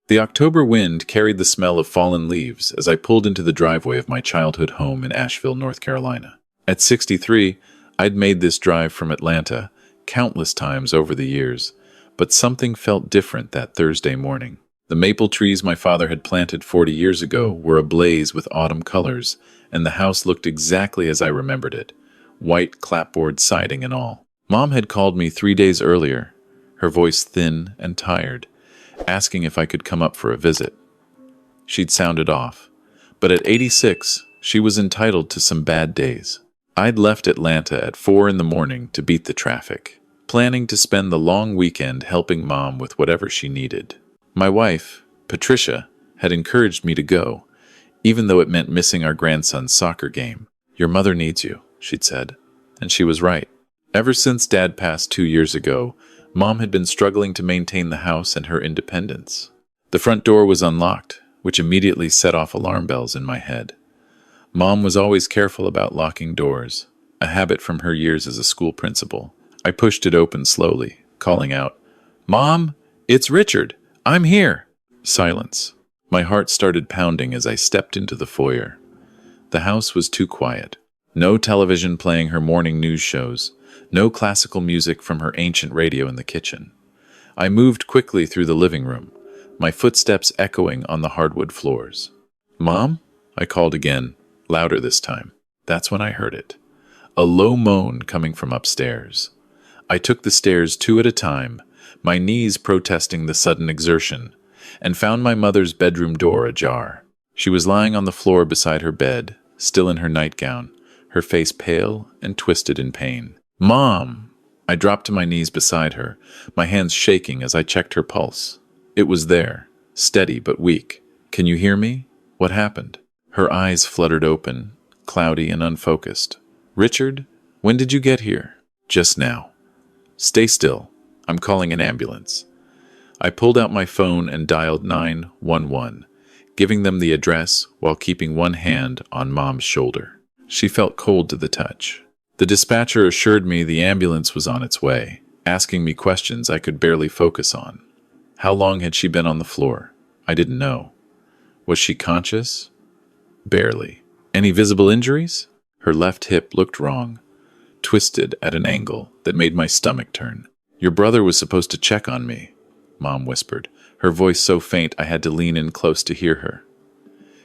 The October wind carried the smell of fallen leaves as I pulled into the driveway of my childhood home in Asheville, North Carolina. At 63, I'd made this drive from Atlanta countless times over the years, but something felt different that Thursday morning. The maple trees my father had planted 40 years ago were ablaze with autumn colors, and the house looked exactly as I remembered it, white clapboard siding and all. Mom had called me 3 days earlier, her voice thin and tired, asking if I could come up for a visit. She'd sounded off, but at 86, she was entitled to some bad days. I'd left Atlanta at 4 in the morning to beat the traffic, planning to spend the long weekend helping Mom with whatever she needed. My wife, Patricia, had encouraged me to go, even though it meant missing our grandson's soccer game. "Your mother needs you," she'd said, and she was right. Ever since Dad passed 2 years ago, Mom had been struggling to maintain the house and her independence. The front door was unlocked, which immediately set off alarm bells in my head. Mom was always careful about locking doors, a habit from her years as a school principal. I pushed it open slowly, calling out, "Mom, it's Richard! I'm here!" Silence. My heart started pounding as I stepped into the foyer. The house was too quiet. No television playing her morning news shows, no classical music from her ancient radio in the kitchen. I moved quickly through the living room, my footsteps echoing on the hardwood floors. "Mom?" I called again, louder this time. That's when I heard it. A low moan coming from upstairs. I took the stairs 2 at a time, my knees protesting the sudden exertion, and found my mother's bedroom door ajar. She was lying on the floor beside her bed, still in her nightgown, her face pale and twisted in pain. "Mom!" I dropped to my knees beside her, my hands shaking as I checked her pulse. It was there, steady but weak. "Can you hear me? What happened?" Her eyes fluttered open, cloudy and unfocused. "Richard, when did you get here?" "Just now." "Stay still. I'm calling an ambulance." I pulled out my phone and dialed 911, giving them the address while keeping one hand on Mom's shoulder. She felt cold to the touch. The dispatcher assured me the ambulance was on its way, asking me questions I could barely focus on. How long had she been on the floor? I didn't know. Was she conscious? Barely. Any visible injuries? Her left hip looked wrong, twisted at an angle that made my stomach turn. "Your brother was supposed to check on me," Mom whispered, her voice so faint I had to lean in close to hear her.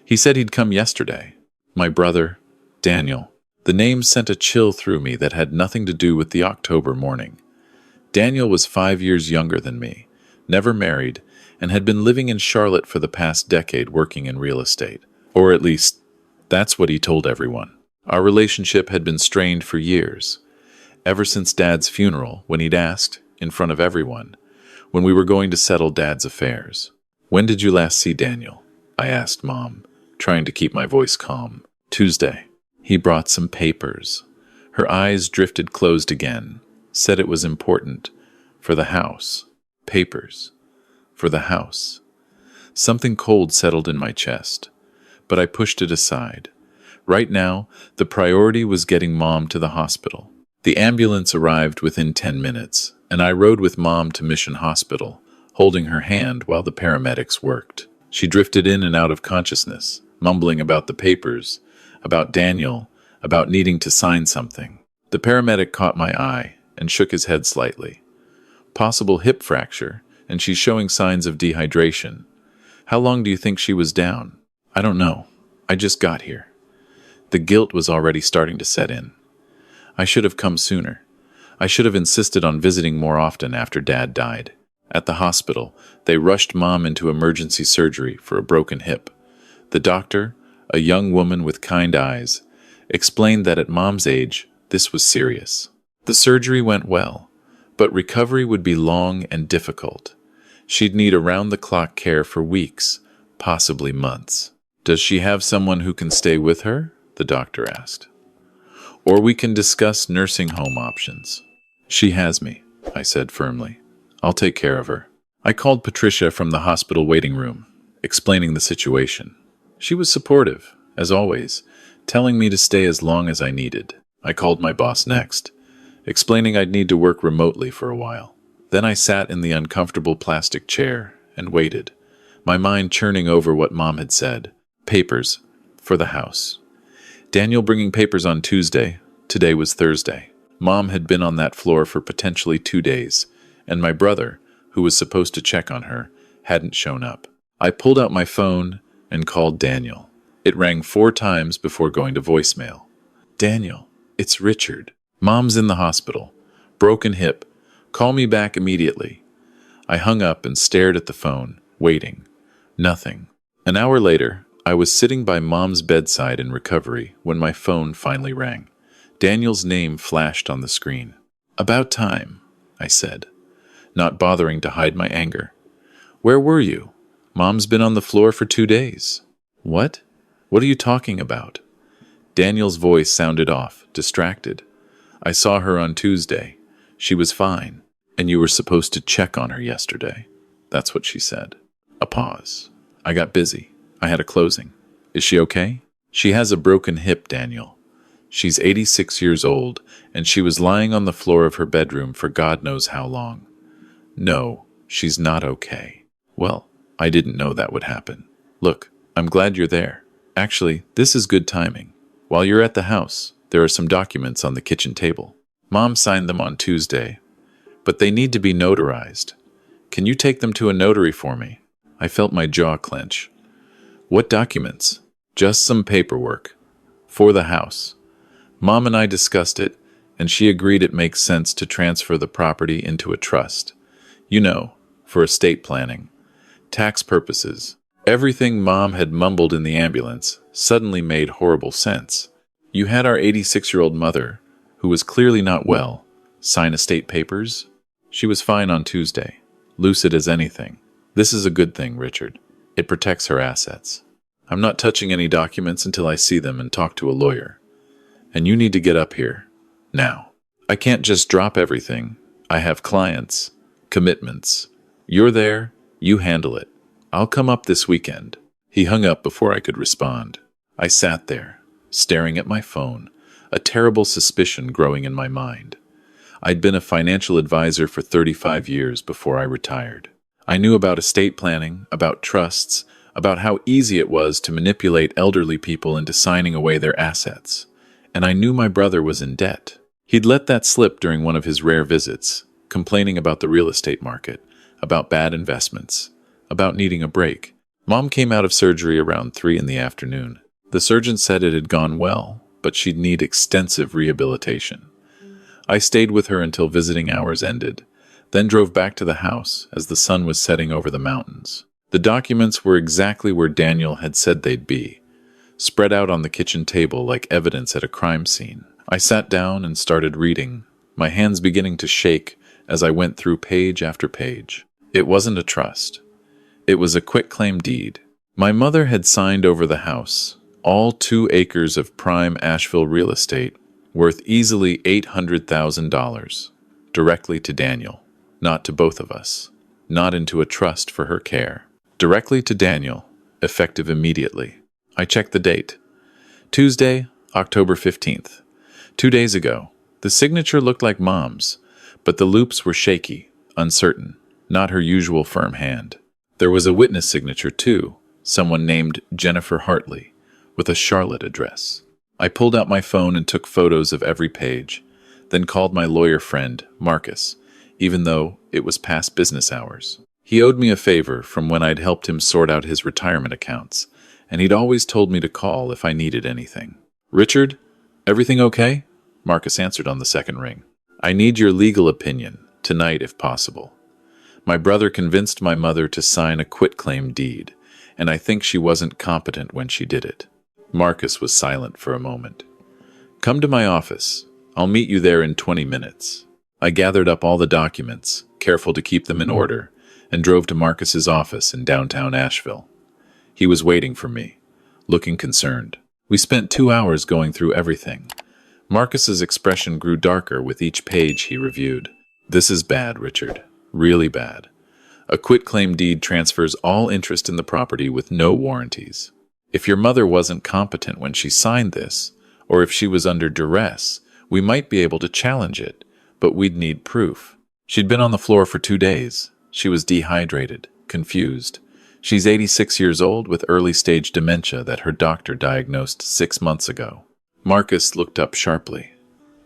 "He said he'd come yesterday." My brother, Daniel. The name sent a chill through me that had nothing to do with the October morning. Daniel was 5 years younger than me, never married, and had been living in Charlotte for the past decade working in real estate. Or at least, that's what he told everyone. Our relationship had been strained for years, ever since Dad's funeral, when he'd asked, in front of everyone, when we were going to settle Dad's affairs. "When did you last see Daniel?" I asked Mom, trying to keep my voice calm. "Tuesday. He brought some papers." Her eyes drifted closed again, said it was important. "For the house. Papers. For the house." Something cold settled in my chest, but I pushed it aside. Right now, the priority was getting Mom to the hospital. The ambulance arrived within 10 minutes, and I rode with Mom to Mission Hospital, holding her hand while the paramedics worked. She drifted in and out of consciousness, mumbling about the papers, about Daniel, about needing to sign something. The paramedic caught my eye and shook his head slightly. Possible hip fracture, and she's showing signs of dehydration. How long do you think she was down? I don't know. I just got here. The guilt was already starting to set in. I should have come sooner. I should have insisted on visiting more often after Dad died. At the hospital, they rushed Mom into emergency surgery for a broken hip. The doctor, a young woman with kind eyes, explained that at Mom's age, this was serious. The surgery went well, but recovery would be long and difficult. She'd need around-the-clock care for weeks, possibly months. "Does she have someone who can stay with her?" the doctor asked. "Or we can discuss nursing home options." "She has me," I said firmly. "I'll take care of her." I called Patricia from the hospital waiting room, explaining the situation. She was supportive, as always, telling me to stay as long as I needed. I called my boss next, explaining I'd need to work remotely for a while. Then I sat in the uncomfortable plastic chair and waited, my mind churning over what Mom had said. Papers. For the house. Daniel bringing papers on Tuesday. Today was Thursday. Mom had been on that floor for potentially 2 days, and my brother, who was supposed to check on her, hadn't shown up. I pulled out my phone and called Daniel. It rang 4 times before going to voicemail. Daniel, it's Richard. Mom's in the hospital. Broken hip. Call me back immediately. I hung up and stared at the phone, waiting. Nothing. An hour later, I was sitting by Mom's bedside in recovery when my phone finally rang. Daniel's name flashed on the screen. About time, I said, not bothering to hide my anger. Where were you? Mom's been on the floor for 2 days. What? What are you talking about? Daniel's voice sounded off, distracted. I saw her on Tuesday. She was fine, and you were supposed to check on her yesterday. That's what she said. A pause. I got busy. I had a closing. Is she okay? She has a broken hip, Daniel. She's 86 years old, and she was lying on the floor of her bedroom for God knows how long. No, she's not okay. Well, I didn't know that would happen. Look, I'm glad you're there. Actually, this is good timing. While you're at the house, there are some documents on the kitchen table. Mom signed them on Tuesday, but they need to be notarized. Can you take them to a notary for me? I felt my jaw clench. What documents? Just some paperwork. For the house. Mom and I discussed it, and she agreed it makes sense to transfer the property into a trust. You know, for estate planning. Tax purposes. Everything Mom had mumbled in the ambulance suddenly made horrible sense. You had our 86-year-old mother, who was clearly not well, sign estate papers? She was fine on Tuesday, lucid as anything. This is a good thing, Richard. It protects her assets. I'm not touching any documents until I see them and talk to a lawyer. And you need to get up here. Now. I can't just drop everything. I have clients, commitments. You're there, you handle it. I'll come up this weekend. He hung up before I could respond. I sat there, staring at my phone, a terrible suspicion growing in my mind. I'd been a financial advisor for 35 years before I retired. I knew about estate planning, about trusts, about how easy it was to manipulate elderly people into signing away their assets. And I knew my brother was in debt. He'd let that slip during one of his rare visits, complaining about the real estate market, about bad investments, about needing a break. Mom came out of surgery around 3 in the afternoon. The surgeon said it had gone well, but she'd need extensive rehabilitation. I stayed with her until visiting hours ended, then drove back to the house as the sun was setting over the mountains. The documents were exactly where Daniel had said they'd be, spread out on the kitchen table like evidence at a crime scene. I sat down and started reading, my hands beginning to shake as I went through page after page. It wasn't a trust. It was a quitclaim deed. My mother had signed over the house, all 2 acres of prime Asheville real estate, worth easily $800,000, directly to Daniel, not to both of us, not into a trust for her care. Directly to Daniel, effective immediately. I checked the date. Tuesday, October 15th. 2 days ago. The signature looked like Mom's, but the loops were shaky, uncertain, not her usual firm hand. There was a witness signature, too, someone named Jennifer Hartley, with a Charlotte address. I pulled out my phone and took photos of every page, then called my lawyer friend, Marcus, even though it was past business hours. He owed me a favor from when I'd helped him sort out his retirement accounts, and he'd always told me to call if I needed anything. Richard, everything okay? Marcus answered on the second ring. I need your legal opinion, tonight if possible. My brother convinced my mother to sign a quitclaim deed, and I think she wasn't competent when she did it. Marcus was silent for a moment. Come to my office. I'll meet you there in 20 minutes. I gathered up all the documents, careful to keep them in order, and drove to Marcus's office in downtown Asheville. He was waiting for me, looking concerned. We spent 2 hours going through everything. Marcus's expression grew darker with each page he reviewed. This is bad, Richard. Really bad. A quitclaim deed transfers all interest in the property with no warranties. If your mother wasn't competent when she signed this, or if she was under duress, we might be able to challenge it, but we'd need proof. She'd been on the floor for 2 days. She was dehydrated, confused. She's 86 years old with early-stage dementia that her doctor diagnosed 6 months ago. Marcus looked up sharply.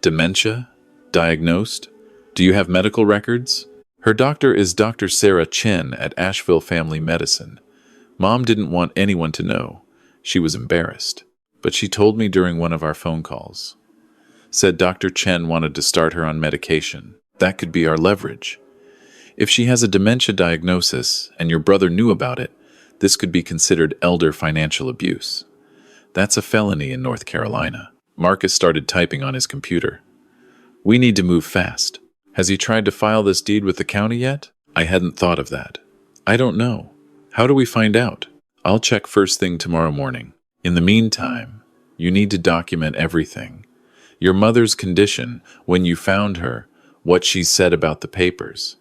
Dementia? Diagnosed? Do you have medical records? Her doctor is Dr. Sarah Chen at Asheville Family Medicine. Mom didn't want anyone to know. She was embarrassed. But she told me during one of our phone calls. Said Dr. Chen wanted to start her on medication. That could be our leverage. If she has a dementia diagnosis and your brother knew about it, this could be considered elder financial abuse. That's a felony in North Carolina. Marcus started typing on his computer. We need to move fast. Has he tried to file this deed with the county yet? I hadn't thought of that. I don't know. How do we find out? I'll check first thing tomorrow morning. In the meantime, you need to document everything. Your mother's condition, when you found her, what she said about the papers.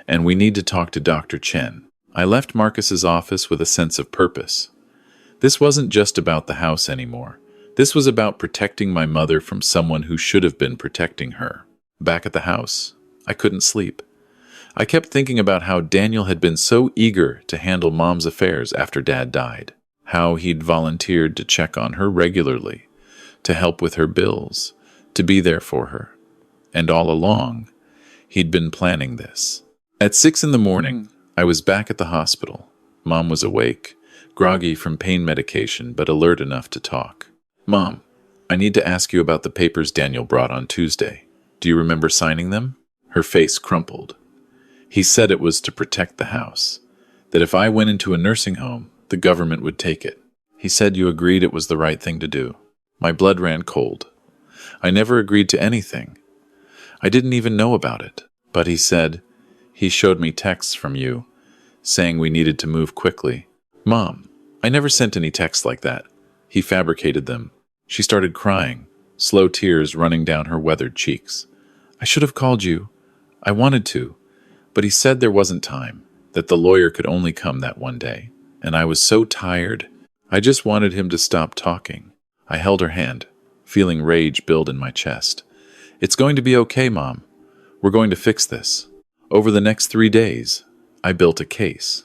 And we need to talk to Dr. Chen. I left Marcus's office with a sense of purpose. This wasn't just about the house anymore. This was about protecting my mother from someone who should have been protecting her. Back at the house, I couldn't sleep. I kept thinking about how Daniel had been so eager to handle Mom's affairs after Dad died. How he'd volunteered to check on her regularly, to help with her bills, to be there for her. And all along, he'd been planning this. At 6 a.m, I was back at the hospital. Mom was awake, groggy from pain medication, but alert enough to talk. Mom, I need to ask you about the papers Daniel brought on Tuesday. Do you remember signing them? Her face crumpled. He said it was to protect the house, that if I went into a nursing home, the government would take it. He said you agreed it was the right thing to do. My blood ran cold. I never agreed to anything. I didn't even know about it. But he said, he showed me texts from you, saying we needed to move quickly. Mom, I never sent any texts like that. He fabricated them. She started crying, slow tears running down her weathered cheeks. I should have called you. I wanted to. But he said there wasn't time, that the lawyer could only come that one day. And I was so tired. I just wanted him to stop talking. I held her hand, feeling rage build in my chest. It's going to be okay, Mom. We're going to fix this. Over the next 3 days, I built a case.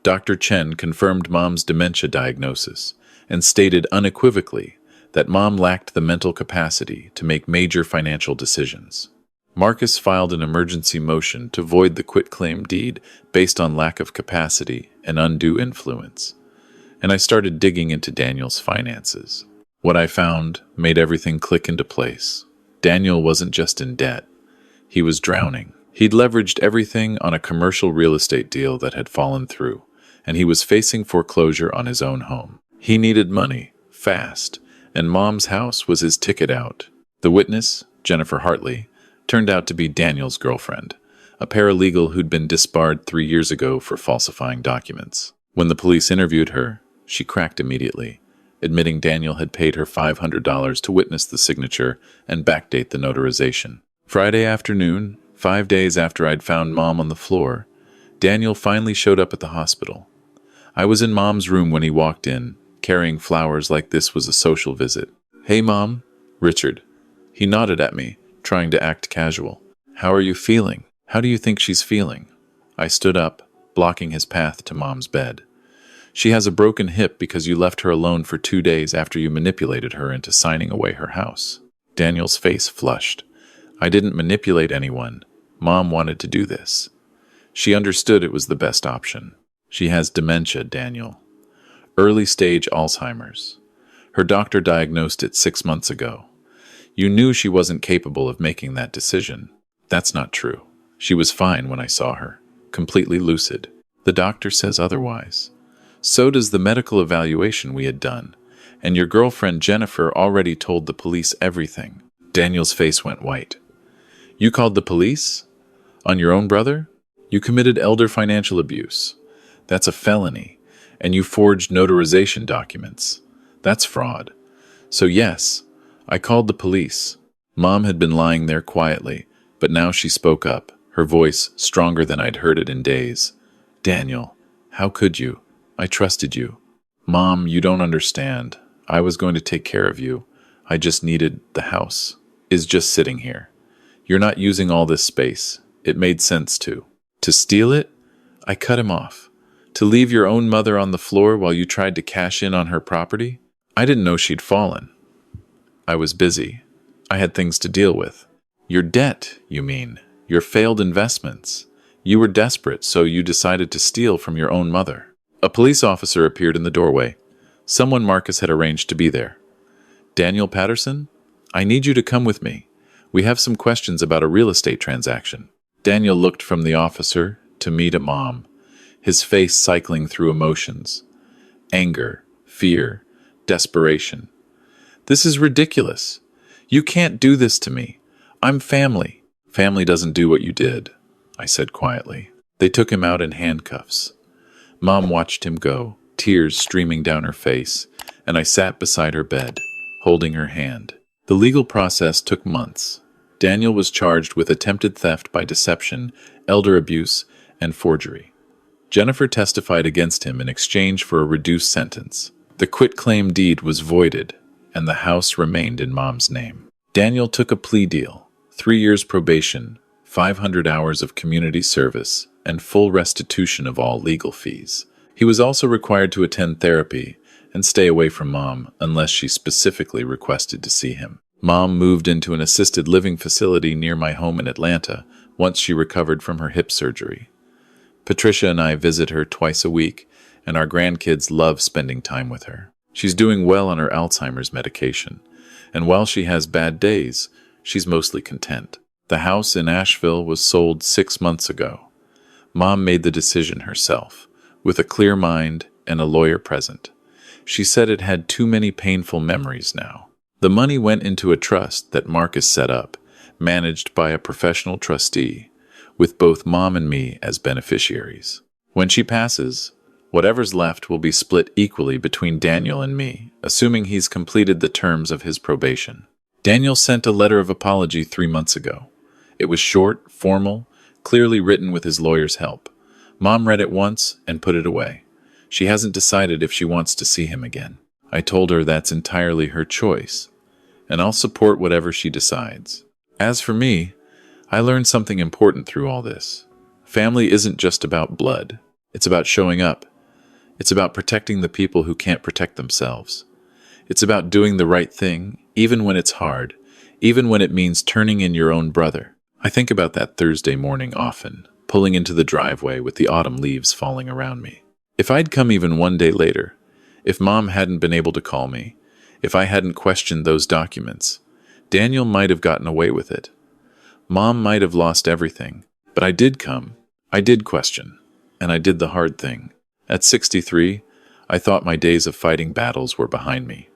Dr. Chen confirmed Mom's dementia diagnosis and stated unequivocally that Mom lacked the mental capacity to make major financial decisions. Marcus filed an emergency motion to void the quitclaim deed based on lack of capacity and undue influence. And I started digging into Daniel's finances. What I found made everything click into place. Daniel wasn't just in debt. He was drowning. He'd leveraged everything on a commercial real estate deal that had fallen through, and he was facing foreclosure on his own home. He needed money, fast, and Mom's house was his ticket out. The witness, Jennifer Hartley, turned out to be Daniel's girlfriend, a paralegal who'd been disbarred 3 years ago for falsifying documents. When the police interviewed her, she cracked immediately, admitting Daniel had paid her $500 to witness the signature and backdate the notarization. Friday afternoon, 5 days after I'd found Mom on the floor, Daniel finally showed up at the hospital. I was in Mom's room when he walked in, carrying flowers like this was a social visit. Hey, Mom. Richard. He nodded at me, trying to act casual. How are you feeling? How do you think she's feeling? I stood up, blocking his path to Mom's bed. She has a broken hip because you left her alone for 2 days after you manipulated her into signing away her house. Daniel's face flushed. I didn't manipulate anyone. Mom wanted to do this. She understood it was the best option. She has dementia, Daniel. Early-stage Alzheimer's. Her doctor diagnosed it 6 months ago. You knew she wasn't capable of making that decision. That's not true. She was fine when I saw her, completely lucid. The doctor says otherwise. So does the medical evaluation we had done, and your girlfriend Jennifer already told the police everything. Daniel's face went white. You called the police? On your own brother? You committed elder financial abuse. That's a felony, and you forged notarization documents. That's fraud. So yes, I called the police. Mom had been lying there quietly, but now she spoke up, her voice stronger than I'd heard it in days. Daniel, how could you? I trusted you. Mom, you don't understand. I was going to take care of you. I just needed the house. Is just sitting here. You're not using all this space. It made sense to. To steal it? I cut him off. To leave your own mother on the floor while you tried to cash in on her property? I didn't know she'd fallen. I was busy. I had things to deal with. Your debt, you mean. Your failed investments. You were desperate, so you decided to steal from your own mother. A police officer appeared in the doorway. Someone Marcus had arranged to be there. Daniel Patterson? I need you to come with me. We have some questions about a real estate transaction. Daniel looked from the officer to me to Mom, his face cycling through emotions. Anger, fear, desperation. This is ridiculous. You can't do this to me. I'm family. Family doesn't do what you did, I said quietly. They took him out in handcuffs. Mom watched him go, tears streaming down her face, and I sat beside her bed, holding her hand. The legal process took months. Daniel was charged with attempted theft by deception, elder abuse, and forgery. Jennifer testified against him in exchange for a reduced sentence. The quitclaim deed was voided, and the house remained in Mom's name. Daniel took a plea deal, 3 years probation, 500 hours of community service, and full restitution of all legal fees. He was also required to attend therapy and stay away from Mom unless she specifically requested to see him. Mom moved into an assisted living facility near my home in Atlanta once she recovered from her hip surgery. Patricia and I visit her twice a week, and our grandkids love spending time with her. She's doing well on her Alzheimer's medication, and while she has bad days, she's mostly content. The house in Asheville was sold 6 months ago. Mom made the decision herself, with a clear mind and a lawyer present. She said it had too many painful memories now. The money went into a trust that Marcus set up, managed by a professional trustee, with both Mom and me as beneficiaries. When she passes, whatever's left will be split equally between Daniel and me, assuming he's completed the terms of his probation. Daniel sent a letter of apology 3 months ago. It was short, formal, clearly written with his lawyer's help. Mom read it once and put it away. She hasn't decided if she wants to see him again. I told her that's entirely her choice, and I'll support whatever she decides. As for me, I learned something important through all this. Family isn't just about blood. It's about showing up. It's about protecting the people who can't protect themselves. It's about doing the right thing, even when it's hard, even when it means turning in your own brother. I think about that Thursday morning often, pulling into the driveway with the autumn leaves falling around me. If I'd come even 1 day later, if Mom hadn't been able to call me, if I hadn't questioned those documents, Daniel might have gotten away with it. Mom might have lost everything, but I did come, I did question, and I did the hard thing. At 63, I thought my days of fighting battles were behind me.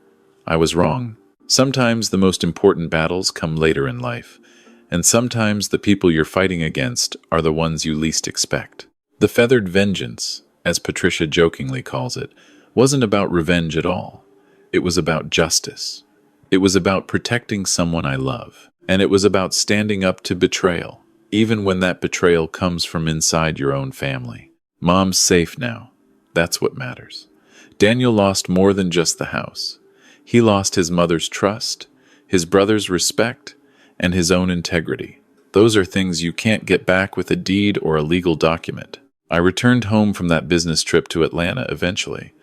I was wrong. Sometimes the most important battles come later in life, and sometimes the people you're fighting against are the ones you least expect. The feathered vengeance, as Patricia jokingly calls it, wasn't about revenge at all. It was about justice. It was about protecting someone I love. And it was about standing up to betrayal, even when that betrayal comes from inside your own family. Mom's safe now. That's what matters. Daniel lost more than just the house. He lost his mother's trust, his brother's respect, and his own integrity. Those are things you can't get back with a deed or a legal document. I returned home from that business trip to Atlanta eventually,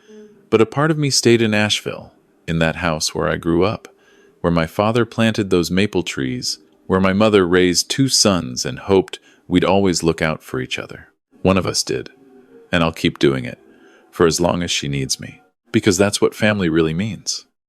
but a part of me stayed in Asheville, in that house where I grew up, where my father planted those maple trees, where my mother raised 2 sons and hoped we'd always look out for each other. One of us did, and I'll keep doing it, for as long as she needs me, because that's what family really means.